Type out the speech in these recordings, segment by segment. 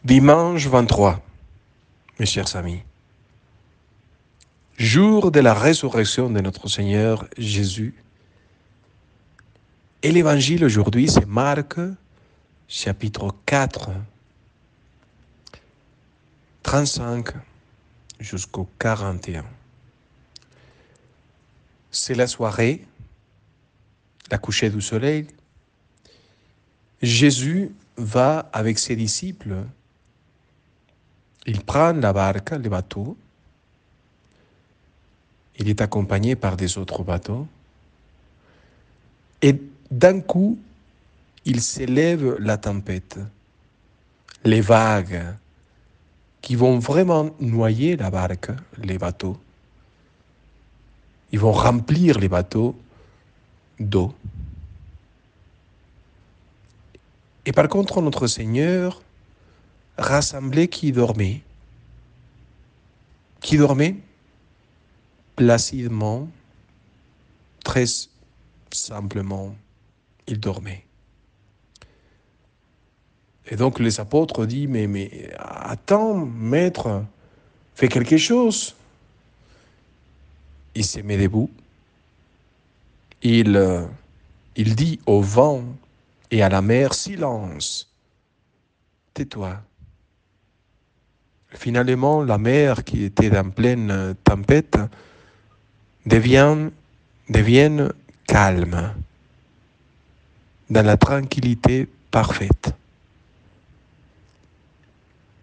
Dimanche 23, mes chers amis, jour de la résurrection de notre Seigneur Jésus. Et l'évangile aujourd'hui, c'est Marc, chapitre 4, 35 jusqu'au 41. C'est la soirée, la coucher du soleil. Jésus va avec ses disciples. Il prend la barque, le bateau. Il est accompagné par des autres bateaux. Et d'un coup, il s'élève la tempête, les vagues qui vont vraiment noyer la barque, les bateaux. Ils vont remplir les bateaux d'eau. Et par contre, notre Seigneur rassemblait qui dormait placidement, très simplement, il dormait. Et donc les apôtres disent, mais attends, maître, fais quelque chose. Il se met debout. Il dit au vent et à la mer, silence, tais-toi. Finalement, la mer qui était en pleine tempête devient calme, dans la tranquillité parfaite.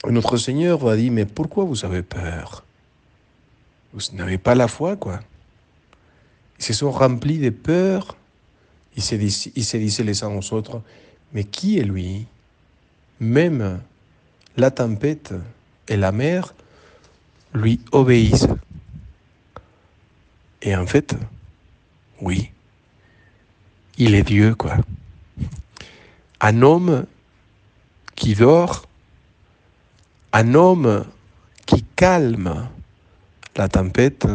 Et notre Seigneur va dire, mais pourquoi vous avez peur? Vous n'avez pas la foi, quoi. Ils se sont remplis de peur. Ils se disaient les uns aux autres, mais qui est lui? Même la tempête et la mer lui obéissent. Et en fait, oui, il est Dieu, quoi. Un homme qui dort, un homme qui calme la tempête,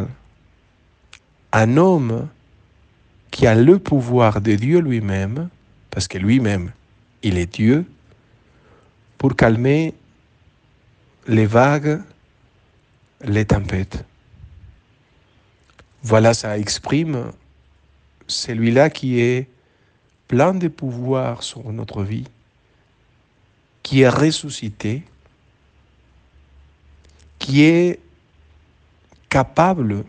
un homme qui a le pouvoir de Dieu lui-même, parce que lui-même, il est Dieu, pour calmer les vagues, les tempêtes. Voilà, ça exprime celui-là qui est plein de pouvoir sur notre vie, qui est ressuscité, qui est capable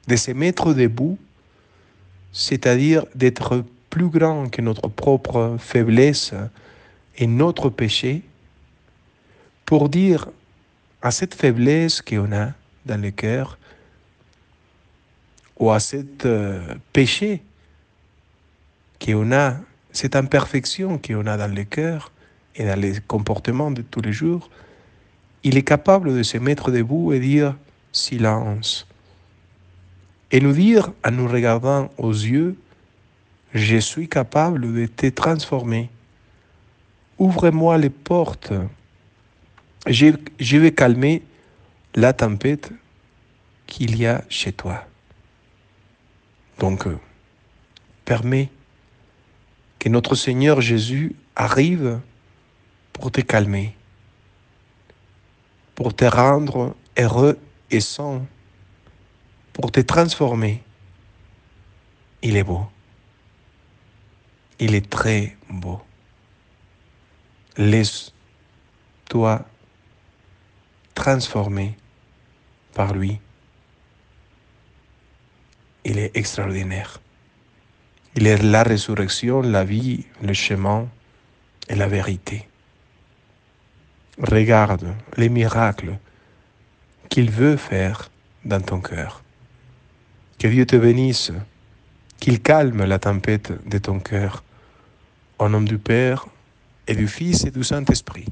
de se mettre debout, c'est-à-dire d'être plus grand que notre propre faiblesse et notre péché, pour dire à cette faiblesse qu'on a dans le cœur, ou à cette péché qu'on a, cette imperfection qu'on a dans le cœur et dans les comportements de tous les jours, il est capable de se mettre debout et dire « silence ». Et nous dire, en nous regardant aux yeux, « je suis capable de te transformer. Ouvre-moi les portes. Je vais calmer la tempête qu'il y a chez toi. » Donc, permets que notre Seigneur Jésus arrive pour te calmer, pour te rendre heureux et sain, pour te transformer. Il est beau. Il est très beau. Laisse-toi transformer par lui. Il est extraordinaire. Il est la résurrection, la vie, le chemin et la vérité. Regarde les miracles qu'il veut faire dans ton cœur. Que Dieu te bénisse, qu'il calme la tempête de ton cœur. Au nom du Père et du Fils et du Saint-Esprit.